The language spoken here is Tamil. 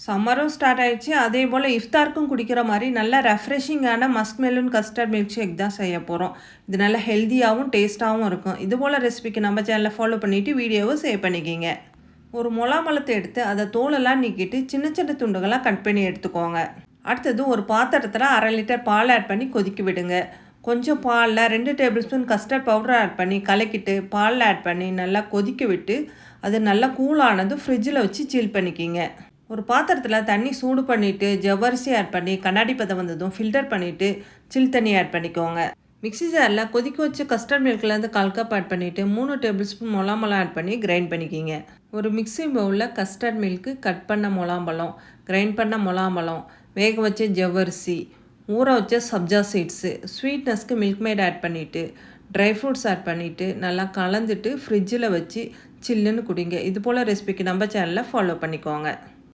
சம்மரும் ஸ்டார்ட் ஆயிடுச்சு. அதே போல் இஃப்தாருக்கும் குடிக்கிற மாதிரி நல்ல ரெஃப்ரெஷிங்கான musk melon custard milk shake தான் செய்ய போகிறோம். இது நல்ல ஹெல்த்தியாகவும் டேஸ்ட்டாகவும் இருக்கும். இது போல் ரெசிபிக்கு நம்ம சேனலை ஃபாலோ பண்ணிவிட்டு வீடியோவை சேவ் பண்ணிக்கிங்க. ஒரு முலாம்பழத்தை எடுத்து அதை தோலெல்லாம் நீக்கிட்டு சின்ன சின்ன துண்டுகளாக கட் பண்ணி எடுத்துக்கோங்க. அடுத்தது ஒரு பாத்திரத்தில் 1/2 லிட்டர் பால் ஆட் பண்ணி கொதிக்க விடுங்க. கொஞ்சம் பாலில் 2 tablespoon custard powder add பண்ணி கலக்கிட்டு பாலில் ஆட் பண்ணி நல்லா கொதிக்க விட்டு அது நல்லா கூலானது ஃப்ரிட்ஜில் வச்சு சில் பண்ணிக்கிங்க. ஒரு பாத்திரத்தில் தண்ணி சூடு பண்ணிவிட்டு ஜவ்வரிசி ஆட் பண்ணி கண்ணாடி பதம் வந்ததும் ஃபில்டர் பண்ணிவிட்டு சில் தண்ணி ஆட் பண்ணிக்கோங்க. மிக்ஸி ஜாரில் கொதிக்க வச்சு கஸ்டர்ட் மில்க்லேருந்து 1/4 கப் ஆட் பண்ணிவிட்டு 3 டேபிள் ஸ்பூன் முலாம்பழம் ஆட் பண்ணி கிரைண்ட் பண்ணிக்கிங்க. ஒரு மிக்ஸி பவுலில் கஸ்டர்ட் மில்க்கு, கட் பண்ண முலாம்பழம், கிரைண்ட் பண்ண முலாம்பழம், வேக வச்ச ஜவ்வரிசி, ஊற வச்ச சப்ஜா சீட்ஸு, ஸ்வீட்னஸ்க்கு மில்க் மேட் ஆட் பண்ணிவிட்டு ட்ரை ஃப்ரூட்ஸ் ஆட் பண்ணிவிட்டு நல்லா கலந்துட்டு ஃப்ரிட்ஜில் வச்சு சில்லுன்னு குடிங்க. இது போல் ரெசிபிக்கு நம்ம சேனலை ஃபாலோ பண்ணிக்கோங்க.